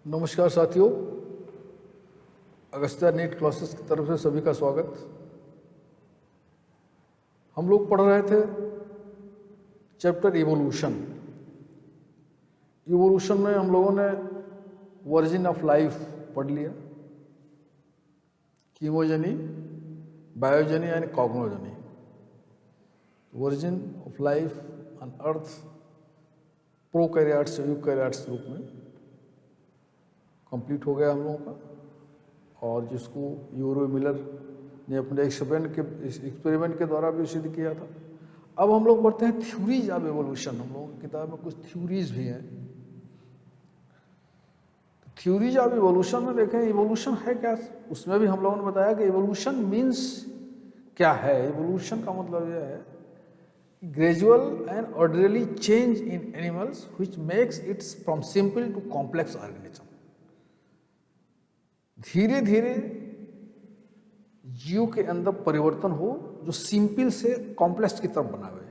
नमस्कार साथियों, Agastya NEET classes की तरफ से सभी का स्वागत। हम लोग पढ़ रहे थे चैप्टर इवोल्यूशन। इवोल्यूशन में हम लोगों ने वर्जिन ऑफ लाइफ पढ़ लिया, chemogeny, biogeny and cosmogeny. Origin of life on earth, prokaryotes eukaryotes रूप में कंप्लीट हो गया हम लोगों का, और जिसको यूरो मिलर ने अपने एक्सपेरिमेंट के द्वारा भी सिद्ध किया था। अब हम लोग पढ़ते हैं थ्योरीज ऑफ एवोल्यूशन। हम लोगों की किताब में कुछ थ्योरीज भी हैं। थ्योरीज ऑफ एवोल्यूशन में देखें इवोल्यूशन है क्या, उसमें भी हम लोगों ने बताया कि इवोल्यूशन मीन्स क्या है। इवोल्यूशन का मतलब यह है gradual and orderly change in animals which makes its from simple to complex organism. धीरे धीरे जीव के अंदर परिवर्तन हो जो सिंपल से कॉम्प्लेक्स की तरफ बनावे।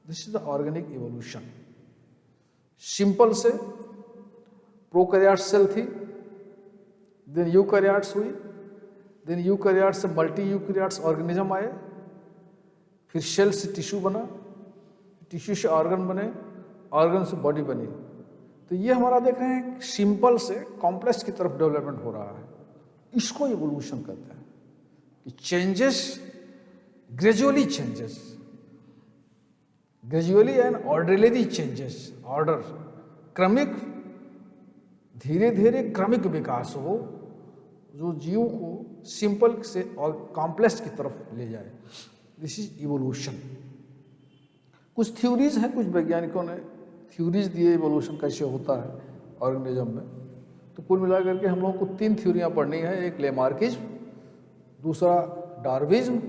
This is the organic evolution. Simple से प्रोकैरियोट सेल थी, देन यूकैरियोट्स हुई, देन यूकैरियोट से मल्टी यूकैरियोट्स ऑर्गेनिज्म आए, फिर सेल से टिश्यू बना, टिश्यू से ऑर्गन बने, ऑर्गन से बॉडी बनी। तो ये हमारा देख रहे हैं सिंपल से कॉम्प्लेक्स की तरफ डेवलपमेंट हो रहा है। इसको इवोल्यूशन कहते हैं कि changes, gradually changes, gradually and orderly changes. Order क्रमिक, धीरे धीरे क्रमिक विकास हो जो जीव को सिंपल से और कॉम्प्लेक्स की तरफ ले जाए। This is evolution. कुछ थ्योरीज हैं, कुछ वैज्ञानिकों ने थ्योरीज दिए इवोल्यूशन कैसे होता है ऑर्गेनिज्म में। तो कुल मिला करके हम लोगों को 3 थ्योरियाँ पढ़नी है। एक लेमार्किज्म, दूसरा डार्विज्म,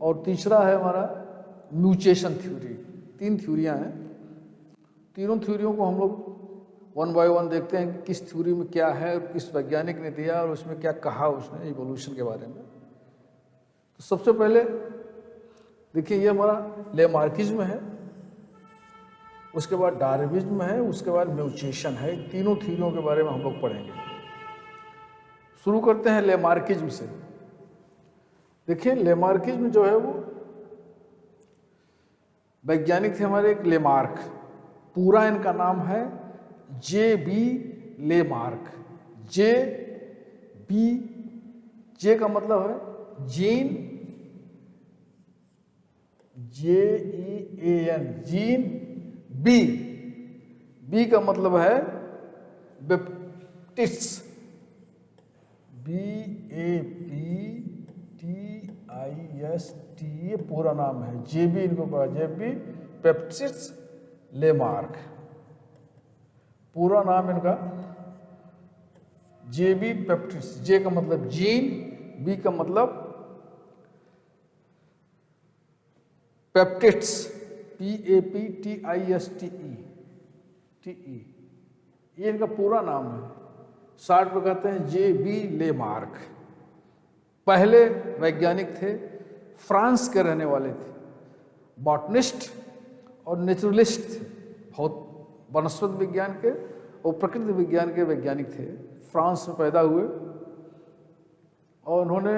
और तीसरा है हमारा म्यूटेशन थ्योरी। 3 थ्योरियाँ हैं। तीनों थ्योरियों को हम लोग वन बाय वन देखते हैं कि किस थ्योरी में क्या है, किस वैज्ञानिक ने दिया और उसमें क्या कहा उसने इवोल्यूशन के बारे में। तो सबसे पहले देखिए, ये हमारा लेमार्किज्म है, उसके बाद डार्विज्म है, उसके बाद म्यूटेशन है। तीनों थ्योरियों के बारे में हम लोग पढ़ेंगे। शुरू करते हैं लेमार्किज्म से। देखिए, लेमार्किज्म जो है वो वैज्ञानिक थे हमारे एक लेमार्क। पूरा इनका नाम है जे.बी. लेमार्क। जे का मतलब है जीन, J-E-A-N, जीन। बी का मतलब है बेप्टिस्ट, B-A-P-T-I-S-T, ये पूरा नाम है। जेबी इनको कहा, जेबी बेप्टिस्ट लेमार्क। पूरा नाम इनका जेबी बेप्टिस्ट। जे का मतलब जीन, बी का मतलब पेप्टिट्स, P-A-P-T-I-S-T-E, ये इनका पूरा नाम है। शॉर्ट में कहते हैं जे.बी. लेमार्क। पहले वैज्ञानिक थे, फ्रांस के रहने वाले थे, बॉटनिस्ट और नेचुरलिस्ट थे। बहुत वनस्पति विज्ञान के और प्रकृति विज्ञान के वैज्ञानिक थे। फ्रांस में पैदा हुए और उन्होंने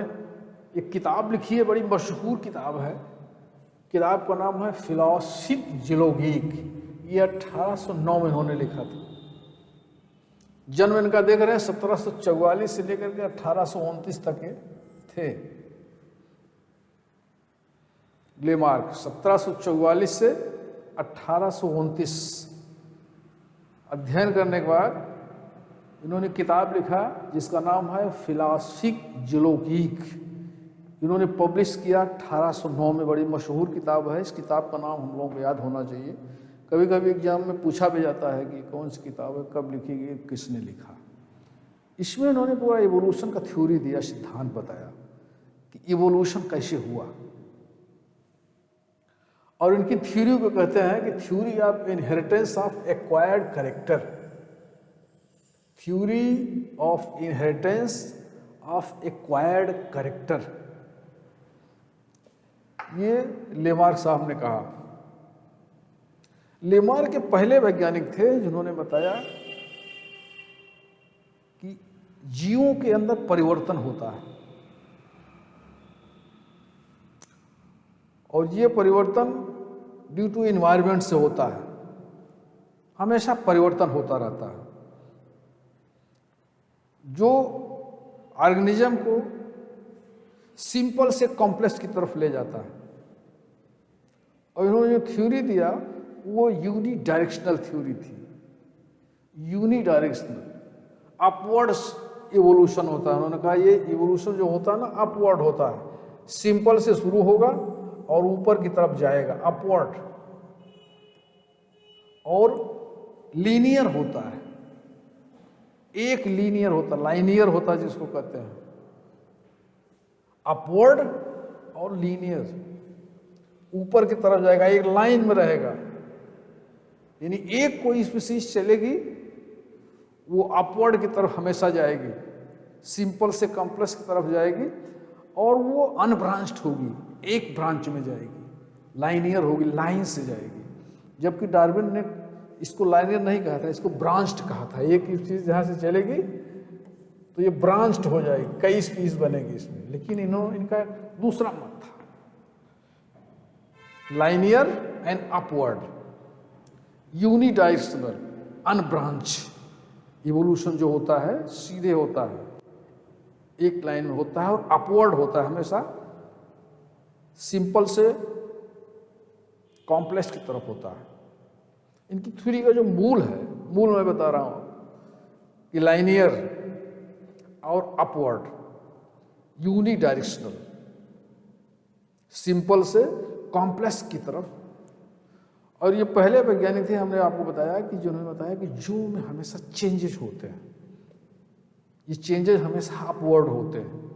एक किताब लिखी है, बड़ी मशहूर किताब है। किताब का नाम है फिलॉसिक जियोलॉजिक। ये 1809 में इन्होंने लिखा था। जन्म इनका देख रहे हैं 1744 से लेकर के 1829 तक के थे। लेमार्क 1744 से 1829 अध्ययन करने के बाद इन्होंने किताब लिखा जिसका नाम है फिलॉसिक जियोलॉजिक। इन्होंने पब्लिश किया 1809 में। बड़ी मशहूर किताब है। इस किताब का नाम हम लोगों को याद होना चाहिए। कभी कभी एग्जाम में पूछा भी जाता है कि कौन सी किताब है, कब लिखी गई, किसने लिखा। इसमें इन्होंने पूरा इवोल्यूशन का थ्योरी दिया, सिद्धांत बताया कि इवोल्यूशन कैसे हुआ। और इनकी थ्योरी को कहते हैं कि theory of inheritance of acquired character. Theory of inheritance of acquired character, ये लेमार्क साहब ने कहा। लेमार्क के पहले वैज्ञानिक थे जिन्होंने बताया कि जीवों के अंदर परिवर्तन होता है और ये परिवर्तन ड्यू टू एनवायरनमेंट से होता है, हमेशा परिवर्तन होता रहता है जो ऑर्गेनिज्म को सिंपल से कॉम्प्लेक्स की तरफ ले जाता है। और इन्होंने जो थ्योरी दिया वो यूनी डायरेक्शनल थ्योरी थी। यूनी डायरेक्शनल अपवर्ड्स इवोल्यूशन होता है। उन्होंने कहा ये इवोल्यूशन जो होता है ना अपवर्ड होता है, सिंपल से शुरू होगा और ऊपर की तरफ जाएगा अपवर्ड, और लीनियर होता है, एक लीनियर होता है, लाइनियर होता है जिसको कहते हैं, अपवर्ड और लीनियर, ऊपर की तरफ जाएगा, एक लाइन में रहेगा। यानी एक कोई स्पीशीज चलेगी वो अपवर्ड की तरफ हमेशा जाएगी, सिंपल से कॉम्प्लेक्स की तरफ जाएगी, और वो अनब्रांच्ड होगी, एक ब्रांच में जाएगी, लाइनियर होगी, लाइन से जाएगी। जबकि डार्विन ने इसको लाइनियर नहीं कहा था, इसको ब्रांच्ड कहा था। एक चीज जहां से चलेगी तो ये ब्रांच्ड हो जाएगी, कई स्पीशीज बनेगी इसमें। लेकिन इनका दूसरा मत था, linear and upward, unidirectional, unbranch evolution जो होता है सीधे होता है, एक लाइन में होता है, और अपवर्ड होता है हमेशा सिंपल से कॉम्प्लेक्स की तरफ होता है। इनकी थ्योरी का जो मूल है, मूल मैं बता रहा हूं कि लाइनियर और अपवर्ड, यूनिडायरेक्शनल, सिंपल से कॉम्प्लेक्स की तरफ। और ये पहले वैज्ञानिक थे, हमने आपको बताया कि जिन्होंने बताया कि जीव में हमेशा चेंजेस होते हैं, ये चेंजेस हमेशा अपवर्ड होते हैं,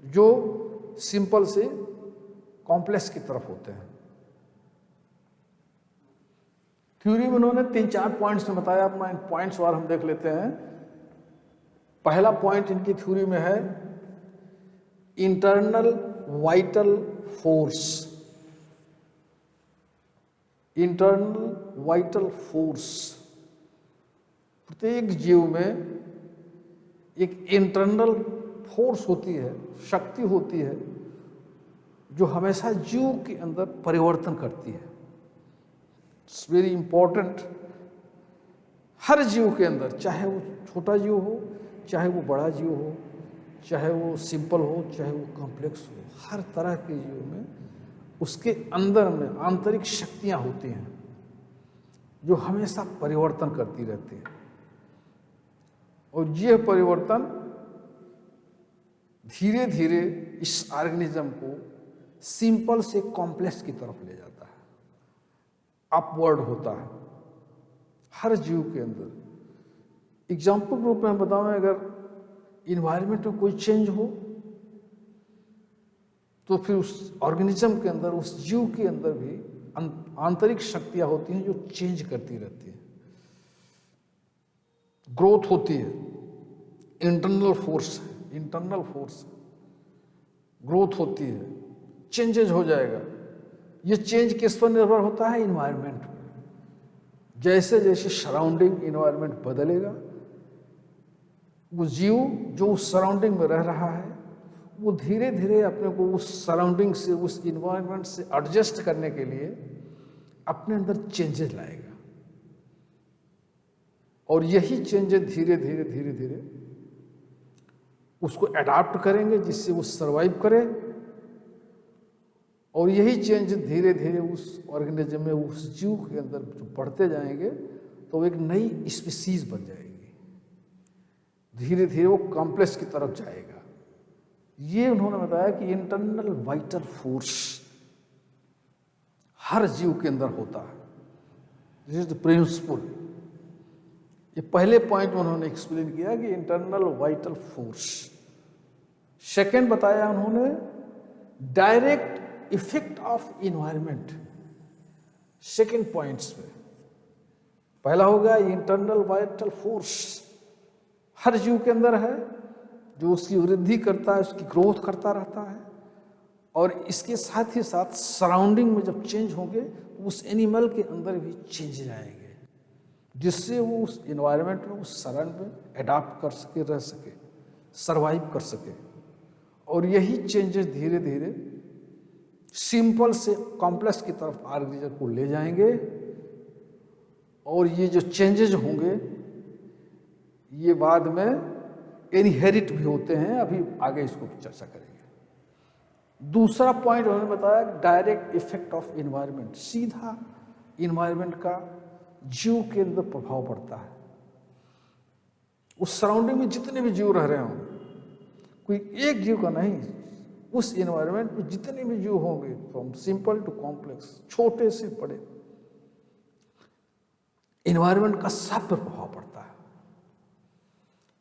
जो सिंपल से कॉम्प्लेक्स की तरफ होते हैं। थ्योरी में उन्होंने 3-4 पॉइंट्स में बताया, अपना इन पॉइंट्स और हम देख लेते हैं। पहला पॉइंट इनकी थ्योरी में है internal vital force. Internal vital force, प्रत्येक जीव में एक इंटरनल फोर्स होती है, शक्ति होती है, जो हमेशा जीव के अंदर परिवर्तन करती है। It's very important. हर जीव के अंदर, चाहे वो छोटा जीव हो, चाहे वो बड़ा जीव हो, चाहे वो सिंपल हो, चाहे वो कॉम्प्लेक्स हो, हर तरह के जीव में उसके अंदर में आंतरिक शक्तियां होती हैं जो हमेशा परिवर्तन करती रहती है। और यह परिवर्तन धीरे धीरे इस ऑर्गेनिज्म को सिंपल से कॉम्प्लेक्स की तरफ ले जाता है, अपवर्ड होता है हर जीव के अंदर। एग्जाम्पल के रूप में हम बताऊं, अगर इन्वायरमेंट में कोई चेंज हो तो फिर उस ऑर्गेनिज्म के अंदर, उस जीव के अंदर भी आंतरिक शक्तियां होती हैं जो चेंज करती रहती हैं, ग्रोथ होती है, इंटरनल फोर्स है, इंटरनल फोर्स ग्रोथ होती है, चेंजेज हो जाएगा। ये चेंज किस पर निर्भर होता है? इन्वायरमेंट पर। जैसे जैसे सराउंडिंग इन्वायरमेंट बदलेगा, वो जीव जो उस सराउंडिंग में रह रहा है वो धीरे धीरे अपने को उस सराउंडिंग से, उस इन्वायरमेंट से एडजस्ट करने के लिए अपने अंदर चेंजेस लाएगा। और यही चेंजेस धीरे धीरे धीरे धीरे उसको अडॉप्ट करेंगे, जिससे वो सरवाइव करे। और यही चेंज धीरे धीरे उस ऑर्गेनिज्म में, उस जीव के अंदर जो बढ़ते जाएंगे तो वो एक नई स्पीसीज बन जाएगी, धीरे धीरे वो कॉम्प्लेक्स की तरफ जाएगा। ये उन्होंने बताया कि इंटरनल वाइटल फोर्स हर जीव के अंदर होता है, दिस इज द प्रिंसिपल। ये पहले पॉइंट में उन्होंने एक्सप्लेन किया कि इंटरनल वाइटल फोर्स। सेकंड बताया उन्होंने direct effect of environment, second points में। पहला हो गया इंटरनल वाइटल फोर्स हर जीव के अंदर है, जो उसकी वृद्धि करता है, उसकी ग्रोथ करता रहता है। और इसके साथ ही साथ सराउंडिंग में जब चेंज होंगे तो उस एनिमल के अंदर भी चेंज आएंगे, जिससे वो उस इन्वायरमेंट में, उस सराउंड में एडाप्ट कर सके, रह सके, सरवाइव कर सके। और यही चेंजेस धीरे धीरे सिंपल से कॉम्प्लेक्स की तरफ ऑर्गेनिज्म को ले जाएंगे। और ये जो चेंजेस होंगे ये बाद में इनहेरिट भी होते हैं, अभी आगे इसको चर्चा करेंगे। दूसरा पॉइंट उन्होंने बताया, डायरेक्ट इफेक्ट ऑफ इन्वायरमेंट, सीधा इन्वायरमेंट का जीव के अंदर प्रभाव पड़ता है। उस सराउंडिंग में जितने भी जीव रह रहे हों, कोई एक जीव का नहीं, उस इन्वायरमेंट में जितने भी जीव होंगे, फ्रॉम सिंपल टू कॉम्प्लेक्स, छोटे से बड़े, इन्वायरमेंट का सब पर प्रभाव पड़ता है।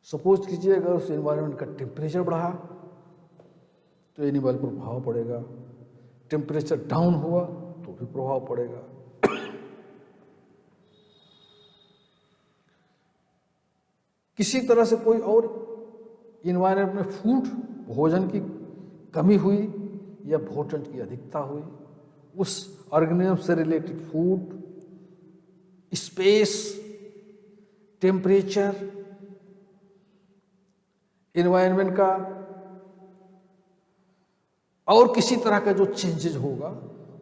सपोज कीजिए अगर उस इन्वायरमेंट का टेम्परेचर बढ़ा तो एनिमल पर प्रभाव पड़ेगा, टेम्परेचर डाउन हुआ तो भी प्रभाव पड़ेगा। किसी तरह से कोई और इन्वायरमेंट में फूड, भोजन की कमी हुई या भोजन की अधिकता हुई, उस ऑर्गेनिज्म से related food, space, temperature, environment का और किसी तरह का जो चेंजेज होगा,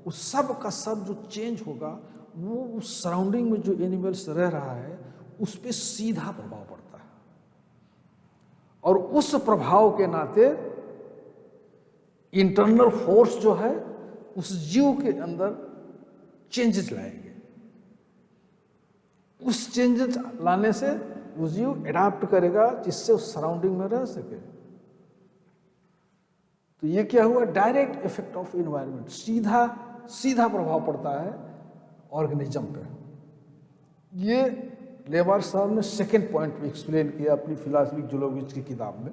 उस सब का सब जो चेंज होगा वो उस सराउंडिंग में जो एनिमल्स रह रहा है उस पर सीधा प्रभाव पड़ता है। और उस प्रभाव के नाते इंटरनल फोर्स जो है उस जीव के अंदर चेंजेस लाएंगे। उस चेंजेस लाने से वो जीव एडाप्ट करेगा जिससे उस सराउंडिंग में रह सके। तो ये क्या हुआ, डायरेक्ट इफेक्ट ऑफ इन्वायरमेंट, सीधा सीधा प्रभाव पड़ता है ऑर्गेनिज्म पे। ये लेबार्ट साहब ने सेकेंड पॉइंट में एक्सप्लेन किया अपनी फिलॉसफी जूलॉजी की किताब में।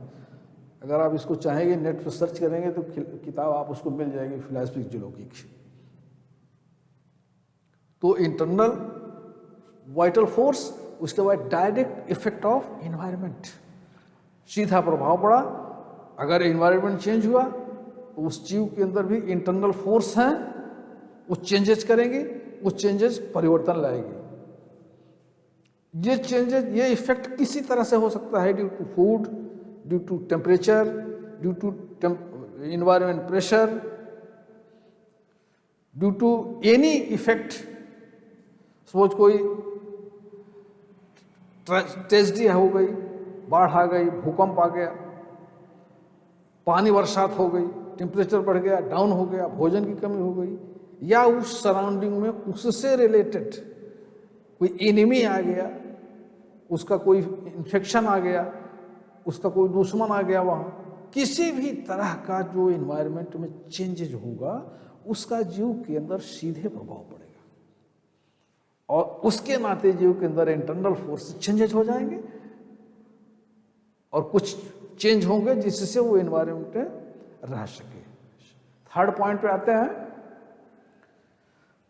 अगर आप इसको चाहेंगे नेट पर सर्च करेंगे तो किताब आप उसको मिल जाएगी, फिलॉसफी जूलॉजी की। तो इंटरनल वाइटल फोर्स, उसके बाद डायरेक्ट इफेक्ट ऑफ इन्वायरमेंट, सीधा प्रभाव पड़ा। अगर इन्वायरमेंट चेंज हुआ तो उस जीव के अंदर भी इंटरनल फोर्स हैं, वो चेंजेस करेंगे, वो चेंजेस परिवर्तन लाएंगे। ये चेंजेस, ये इफेक्ट किसी तरह से हो सकता है, due to food, due to temperature, due to environment pressure, due to any effect. Suppose कोई ट्रेजेडी हो गई, बाढ़ आ गई, भूकंप आ गया, पानी बरसात हो गई, टेम्परेचर बढ़ गया, डाउन हो गया, भोजन की कमी हो गई, या उस सराउंडिंग में उससे रिलेटेड कोई एनिमी आ गया, उसका कोई इन्फेक्शन आ गया, उसका कोई दुश्मन आ गया, वहाँ किसी भी तरह का जो इन्वायरमेंट में चेंजेज होगा उसका जीव के अंदर सीधे प्रभाव पड़ेगा। और उसके नाते जीव के अंदर इंटरनल फोर्स चेंजेज हो जाएंगे और कुछ चेंज होंगे जिससे वो इन्वायरमेंट में रह सके। थर्ड पॉइंट पे आते हैं।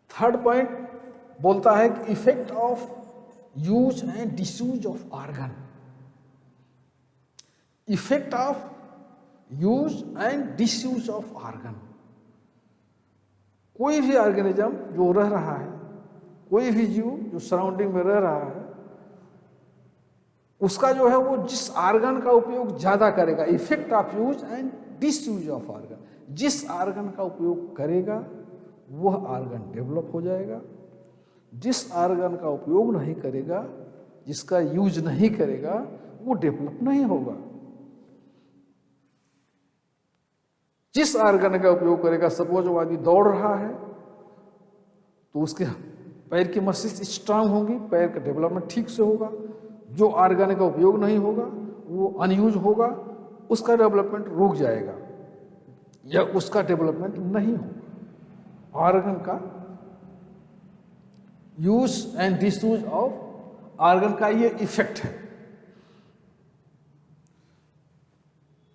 थर्ड पॉइंट बोलता है कि effect of use and disuse of organ. Effect of use and disuse of organ. कोई भी ऑर्गेनिज्म जो रह रहा है, कोई भी जीव जो सराउंडिंग में रह रहा है, उसका जो है वो जिस ऑर्गन का उपयोग ज्यादा करेगा, effect of use and disuse of organ, जिस ऑर्गन का उपयोग करेगा वह ऑर्गन डेवलप हो जाएगा। जिस ऑर्गन का उपयोग नहीं करेगा, जिसका यूज नहीं करेगा, वो डेवलप नहीं होगा। जिस ऑर्गन का उपयोग करेगा, सपोज वो आदमी दौड़ रहा है तो उसके पैर की मस्तिष्क स्ट्रांग होगी, पैर का डेवलपमेंट ठीक से होगा। जो ऑर्गन का उपयोग नहीं होगा वो अनयूज होगा, उसका डेवलपमेंट रुक जाएगा या उसका डेवलपमेंट नहीं होगा। ऑर्गन का use and disuse of organ का ये इफेक्ट है।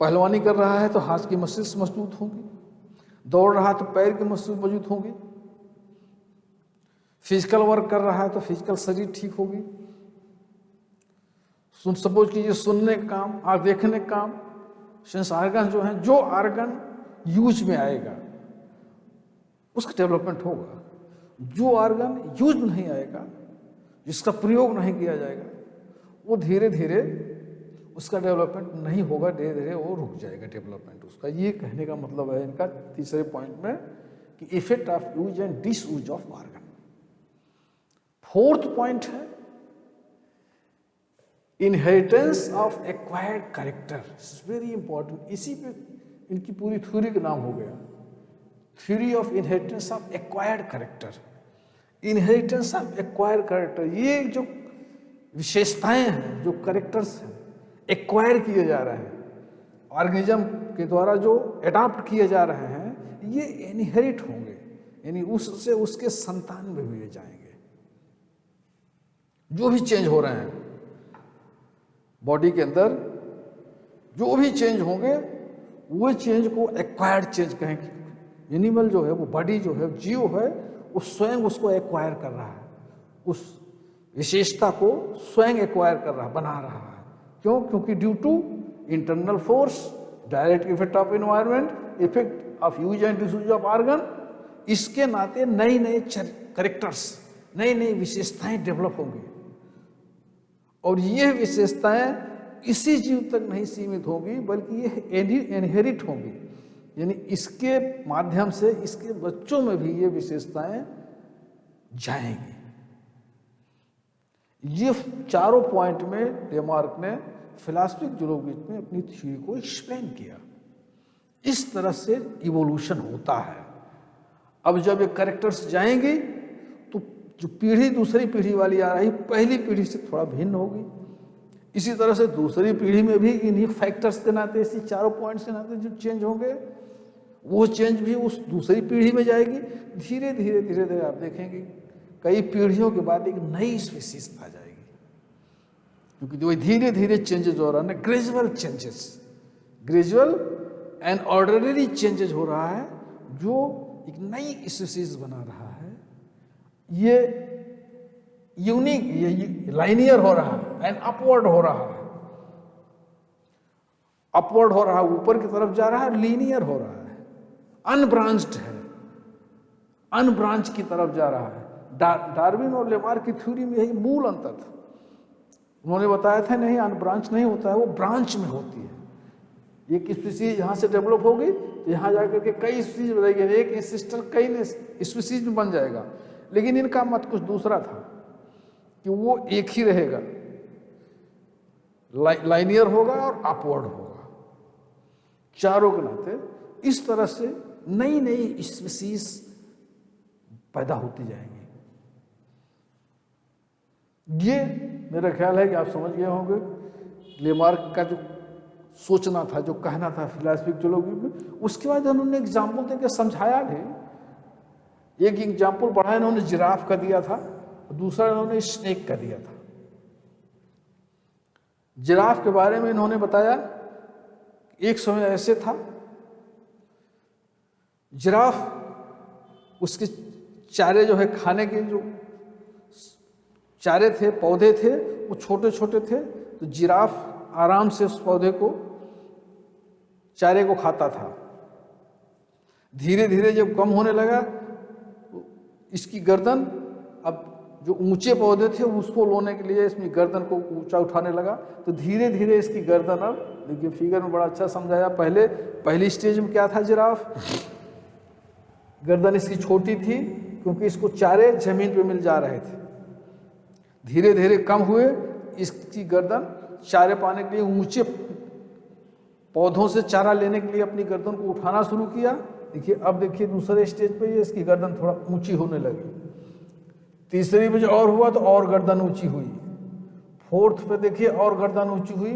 पहलवानी कर रहा है तो हाथ की मस्तिष्क मजबूत होगी, दौड़ रहा है तो पैर की मस्तिष्क मजबूत होगी, फिजिकल वर्क कर रहा है तो फिजिकल शरीर ठीक होगी। सपोज कीजिए सुनने का काम और देखने का काम, सेंस ऑर्गन जो है, जो ऑर्गन यूज में आएगा उसका डेवलपमेंट होगा। जो ऑर्गन यूज नहीं आएगा, जिसका प्रयोग नहीं किया जाएगा, वो धीरे धीरे उसका डेवलपमेंट नहीं होगा, धीरे धीरे वो रुक जाएगा डेवलपमेंट उसका। ये कहने का मतलब है इनका तीसरे पॉइंट में कि effect of use and disuse of organ. Fourth point है inheritance of acquired character, it's very important. इसी पे इनकी पूरी थ्योरी का नाम हो गया, theory of inheritance of acquired character. Inheritance of acquired character, ये जो विशेषताएं हैं, जो कैरेक्टर्स हैं, एक्वायर किए जा रहे हैं, ऑर्गेनिज्म के द्वारा जो अडॉप्ट किए जा रहे हैं, ये इनहेरिट होंगे, यानी उससे उसके संतान में भी जाएंगे। जो भी चेंज हो रहे हैं बॉडी के अंदर, जो भी चेंज होंगे, वो चेंज को एक्वायर्ड चेंज कहेंगे। एनिमल जो है, वो बॉडी जो है, जीव है, वो स्वयं उसको एक्वायर कर रहा है, उस विशेषता को स्वयं एक्वायर कर रहा है, बना रहा है। क्यों? क्योंकि due to internal force, direct effect of environment, effect of use and disuse of organ, इसके नाते नई नई कैरेक्टर्स, नई नई विशेषताएं डेवलप होंगी। और ये विशेषताएं इसी जीव तक नहीं सीमित होंगी, बल्कि ये इनहेरिट होंगी, यानी इसके माध्यम से इसके बच्चों में भी ये विशेषताएं जाएंगी। ये चारों पॉइंट में लेमार्क ने फिलॉसफिक जूलॉजी में अपनी थ्योरी को एक्सप्लेन किया। इस तरह से इवोल्यूशन होता है। अब जब ये कैरेक्टर्स जाएंगे तो जो पीढ़ी दूसरी पीढ़ी वाली आ रही, पहली पीढ़ी से थोड़ा भिन्न होगी। इसी तरह से दूसरी पीढ़ी में भी इन्हीं फैक्टर्स के नाते, इसी चारों पॉइंट्स के नाते जो चेंज होंगे, वो चेंज भी उस दूसरी पीढ़ी में जाएगी। धीरे धीरे धीरे धीरे आप देखेंगे कई पीढ़ियों के बाद एक नई स्पीशीज आ जाएगी, क्योंकि जो धीरे धीरे चेंजेस हो रहा है, gradual changes, gradual and ordinary changes हो रहा है, जो एक नई स्पीशीज बना रहा है। ये यूनिक, ये लाइनियर हो रहा है एंड अपवर्ड हो रहा है, अपवर्ड हो रहा है, ऊपर की तरफ जा रहा है, लीनियर हो रहा है, अनब्रांच्ड है, अनब्रांच की तरफ जा रहा है। डार्विन और लेमार्क की थ्योरी में यही मूल अंतर था। उन्होंने बताया था नहीं, अनब्रांच नहीं होता है, वो ब्रांच में होती है। एक स्पीसीज यहाँ से डेवलप होगी तो यहाँ जाकर के कई स्पीसीज बनेगी, एक सिस्टर कई स्पीसीज में बन जाएगा। लेकिन इनका मत कुछ दूसरा था कि वो एक ही रहेगा, लाइनियर होगा और अपवर्ड होगा, चारों के नाते। इस तरह से नई नई स्पीसीज पैदा होती जाएंगी। ये मेरा ख्याल है कि आप समझ गए होंगे लेमार्क का जो सोचना था, जो कहना था फिलॉसफिक जूलॉजी में। उसके बाद उन्होंने एग्जाम्पल देकर समझाया भी। एक एग्जाम्पल बढ़ाया इन्होंने जिराफ का दिया था, दूसरा इन्होंने स्नेक का दिया था। जिराफ के बारे में इन्होंने बताया एक समय ऐसे था, जिराफ उसके चारे जो है खाने के जो चारे थे, पौधे थे, वो छोटे छोटे थे, तो जिराफ आराम से उस पौधे को, चारे को खाता था। धीरे धीरे जब कम होने लगा, इसकी गर्दन, अब जो ऊंचे पौधे थे उसको लोने के लिए इसमें गर्दन को ऊंचा उठाने लगा, तो धीरे धीरे इसकी गर्दन, अब देखिए फिगर में बड़ा अच्छा समझाया। पहली स्टेज में क्या था, जिराफ गर्दन इसकी छोटी थी क्योंकि इसको चारे जमीन पे मिल जा रहे थे। धीरे धीरे कम हुए, इसकी गर्दन चारे पाने के लिए ऊंचे पौधों से चारा लेने के लिए अपनी गर्दन को उठाना शुरू किया। देखिए अब देखिए दूसरे स्टेज पे इसकी गर्दन थोड़ा ऊंची होने लगी। तीसरी में जो और हुआ तो और गर्दन ऊंची हुई। फोर्थ पे देखिए और गर्दन ऊंची हुई,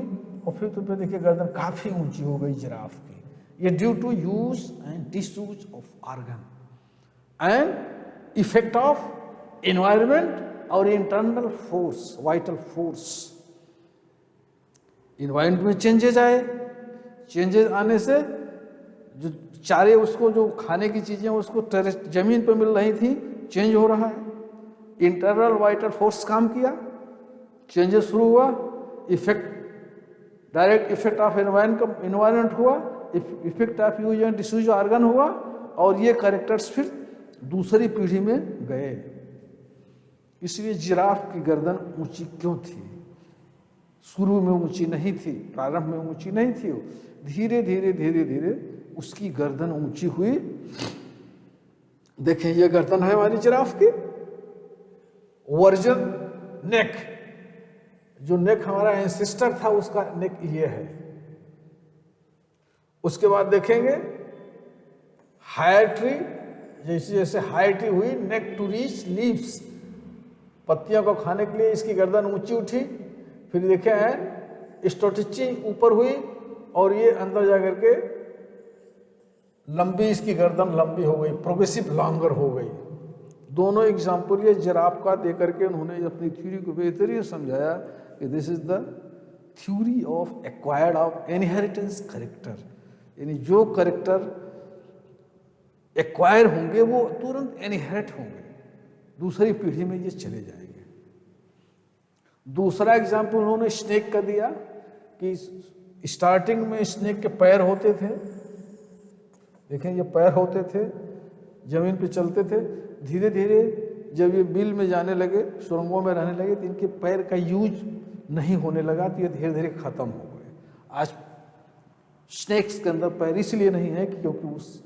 और फिफ्थ पे देखिए गर्दन काफी ऊंची हो गई जिराफ की। ये due to use and disuse of organ and effect of environment और internal force, vital force. Environment में चेंजेस आए, चेंजेस आने से जो चारे, उसको जो खाने की चीजें उसको जमीन पर मिल रही थी, चेंज हो रहा है। इंटरनल वाइटल फोर्स काम किया, चेंजेस शुरू हुआ, effect, direct effect of environment हुआ, effect of use and disuse organ हुआ, और ये कैरेक्टर्स फिर दूसरी पीढ़ी में गए। इसलिए जिराफ की गर्दन ऊंची क्यों थी? शुरू में ऊंची नहीं थी, प्रारंभ में ऊंची नहीं थी, धीरे धीरे धीरे धीरे उसकी गर्दन ऊंची हुई। देखें, ये गर्दन है हमारी जिराफ की। वर्जन नेक, जो नेक हमारा एंसेस्टर था उसका नेक ये है। उसके बाद देखेंगे हायर ट्री, जैसे जैसे हायर ट्री हुई, नेक टू रीच लीव्स, पत्तियों को खाने के लिए इसकी गर्दन ऊंची उठी। फिर देखे हैं स्टोटिची ऊपर हुई और ये अंदर जाकर के लंबी, इसकी गर्दन लंबी हो गई, प्रोग्रेसिव लॉन्गर हो गई। दोनों एग्जाम्पल ये जिराफ का दे करके उन्होंने अपनी थ्योरी को बेहतरीन समझाया कि this is the theory of acquired of inheritance character, यानी जो करेक्टर एक्वायर होंगे वो तुरंत इनहेरिट होंगे, दूसरी पीढ़ी में ये चले जाएंगे। दूसरा एग्जाम्पल उन्होंने स्नेक का दिया कि स्टार्टिंग में स्नेक के पैर होते थे, देखें ये पैर होते थे, जमीन पे चलते थे। धीरे धीरे जब ये बिल में जाने लगे, सुरंगों में रहने लगे, तो इनके पैर का यूज नहीं होने लगा, तो ये धीरे धीरे खत्म हो गए। आज स्नेक्स के अंदर पैर इसलिए नहीं है क्योंकि उस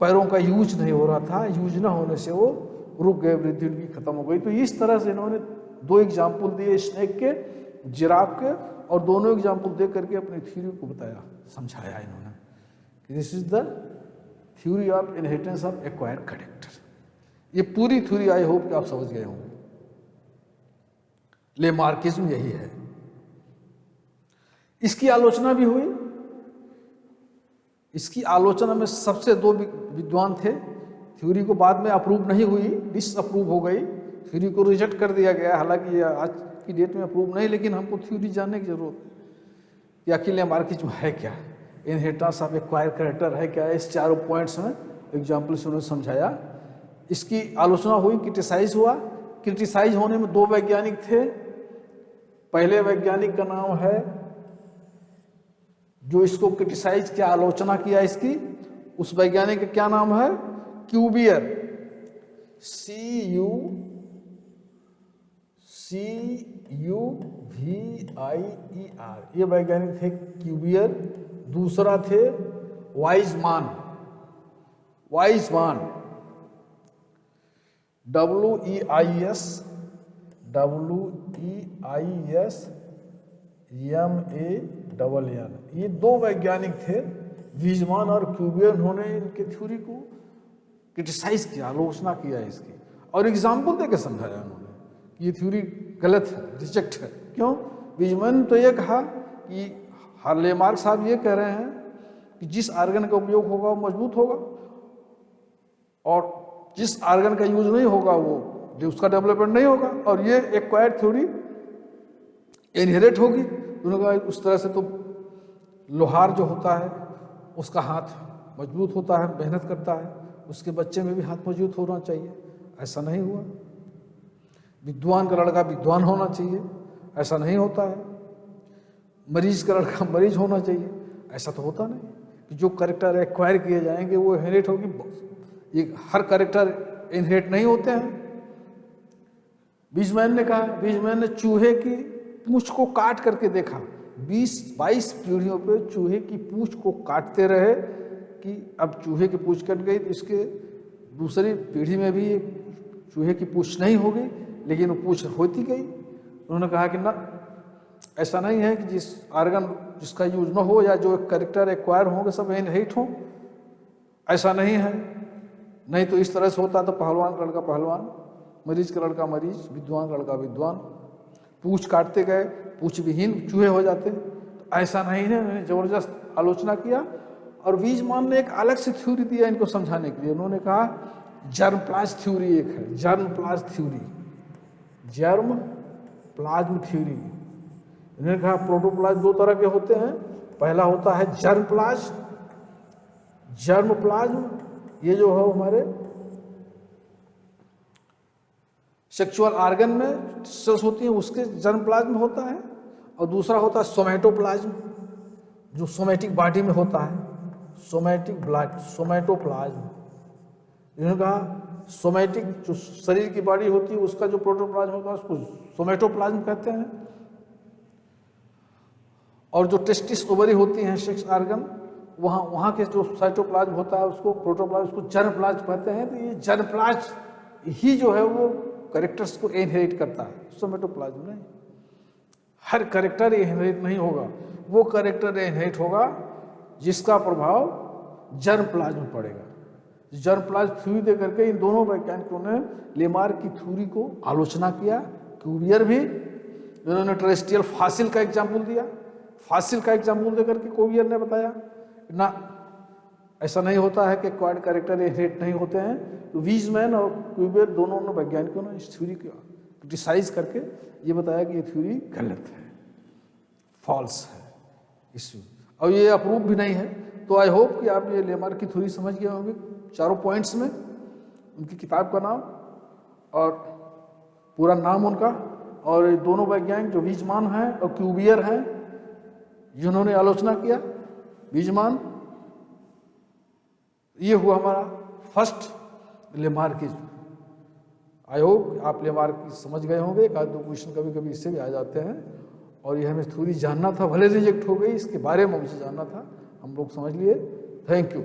पैरों का यूज नहीं हो रहा था, यूज ना होने से वो रुक गए, वृद्धि उनकी खत्म हो गई। तो इस तरह से इन्होंने दो एग्जाम्पल दिए, स्नेक के, जिराफ के, और दोनों एग्जाम्पल दे करके अपनी थ्योरी को बताया, समझाया इन्होंने कि this is the theory of inheritance of acquired character. ये पूरी थ्योरी आई होप कि आप समझ गए होंगे। लेमार्किज्म यही है। इसकी आलोचना भी हुई। इसकी आलोचना में सबसे दो विद्वान थे। थ्योरी को बाद में अप्रूव नहीं हुई, डिसअप्रूव हो गई, थ्योरी को रिजेक्ट कर दिया गया। हालांकि ये आज की डेट में अप्रूव नहीं, लेकिन हमको थ्योरी जानने की जरूरत है कि आखिर लेमार्किज्म है क्या, इनहेरिटेंस ऑफ एक्वायर्ड कैरेक्टर है क्या। इस चारों पॉइंट्स में एग्जाम्पल से उन्होंने समझाया। इसकी आलोचना हुई, क्रिटिसाइज हुआ। क्रिटिसाइज होने में दो वैज्ञानिक थे। पहले वैज्ञानिक का नाम है, जो इसको क्रिटिसाइज किया, आलोचना किया इसकी, उस वैज्ञानिक का क्या नाम है? क्यूबियर, CUVIER, ये वैज्ञानिक थे क्यूबियर। दूसरा थे वाइजमान, WEISMAN। ये दो वैज्ञानिक थे, वीजमान और क्यूबियर। उन्होंने इनके थ्योरी को क्रिटिसाइज किया, आलोचना किया इसकी, और एग्जाम्पल देकर समझाया उन्होंने कि ये थ्योरी गलत है, रिजेक्ट है। क्यों? वीजमान तो ये कहा कि लेमार्क साहब ये कह रहे हैं कि जिस आर्गन का उपयोग होगा वो मजबूत होगा, और जिस आर्गन का यूज नहीं होगा वो जो उसका डेवलपमेंट नहीं होगा, और ये एक्वायर्ड थ्योरी इनहेरिट होगी। उन्होंने कहा उस तरह से तो लोहार जो होता है उसका हाथ मजबूत होता है, मेहनत करता है, उसके बच्चे में भी हाथ मजबूत होना चाहिए। ऐसा नहीं हुआ। विद्वान का लड़का विद्वान होना चाहिए, ऐसा नहीं होता है। मरीज का लड़का मरीज होना चाहिए, ऐसा तो होता नहीं कि जो कैरेक्टर एक्वायर किए जाएंगे वो इनहेरिट होगी। ये हर कैरेक्टर इनहेरिट नहीं होते हैं। बीजमैन ने कहा, बीजमैन ने चूहे की पूंछ को काट करके देखा, 20-22 पीढ़ियों पे चूहे की पूंछ को काटते रहे कि अब चूहे की पूंछ कट गई तो इसके दूसरी पीढ़ी में भी चूहे की पूंछ नहीं होगी, लेकिन वो पूंछ होती गई। उन्होंने कहा कि ना, ऐसा नहीं है कि जिस आर्गन जिसका यूज न हो या जो कैरेक्टर एक्वायर होंगे सब इनहेरिट हों, ऐसा नहीं है। नहीं तो इस तरह से होता तो पहलवान का लड़का पहलवान, मरीज का लड़का मरीज, विद्वान का लड़का विद्वान। पूंछ काटते गए, पूंछ विहीन चूहे हो जाते। तो ऐसा नहीं है। उन्होंने जबरदस्त आलोचना किया। और वीजमान ने एक अलग से थ्योरी दिया इनको समझाने के लिए। उन्होंने कहा जर्म प्लाज्म थ्योरी एक है, germ plasm theory, germ plasm theory. इन्होंने कहा प्रोटोप्लाज्म दो तरह के होते हैं। पहला होता है जर्म प्लाज्म। जर्म प्लाज्म ये जो है हमारे सेक्सुअल ऑर्गन में सेल्स होती हैं, उसके जर्म प्लाज्म होता है। और दूसरा होता है सोमैटोप्लाज्म, जो सोमैटिक बॉडी में होता है, सोमैटिक ब्लड, सोमैटोप्लाज्म। इन्होंने कहा सोमैटिक जो शरीर की बॉडी होती है उसका जो प्रोटोप्लाज्म होता है उसको सोमेटोप्लाज्म कहते हैं। और जो टेस्टिस ओवरी होती हैं सेक्स ऑर्गन, वहाँ के जो साइटोप्लाज्म होता है उसको प्रोटोप्लाज्म, उसको जर्मप्लाज्म कहते हैं। तो ये जर्मप्लाज्म ही जो है वो कैरेक्टर्स को इनहेरिट करता है, सोमेटोप्लाज्म नहीं। हर कैरेक्टर इनहेरिट नहीं होगा, वो कैरेक्टर इनहेरिट होगा जिसका प्रभाव जर्मप्लाज्म में पड़ेगा। जर्मप्लाज्म थ्योरी दे करके इन दोनों वैज्ञानिकों ने लेमार्क की थ्योरी को आलोचना किया। क्यूवियर भी, उन्होंने टेरेस्ट्रियल फॉसिल का एग्जाम्पल दिया, फॉसिल का एग्जाम्पल देकर के क्यूवियर ने बताया ना ऐसा नहीं होता है कि क्वाड कैरेक्टर इनहेरिट नहीं होते हैं। तो वीजमैन और क्यूवियर दोनों ने वैज्ञानिकों ने इस थ्योरी को क्रिटिसाइज करके ये बताया कि ये थ्योरी गलत है, फॉल्स है इस, और ये अप्रूव भी नहीं है। तो आई होप कि आप ये लेमार्क की थ्योरी समझ गए होंगे चारों पॉइंट्स में, उनकी किताब का नाम और पूरा नाम उनका, और ये दोनों वैज्ञानिक जो वीजमान हैं और क्यूवियर हैं जिन्होंने आलोचना किया। वीजमान, ये हुआ हमारा फर्स्ट लेमार्क की। आई होप आप लेमार्क की समझ गए होंगे। एक आध दो क्वेश्चन कभी कभी इससे भी आ जाते हैं, और ये हमें थ्योरी जानना था, भले रिजेक्ट हो गई, इसके बारे में मुझे जानना था, हम लोग समझ लिए। Thank you.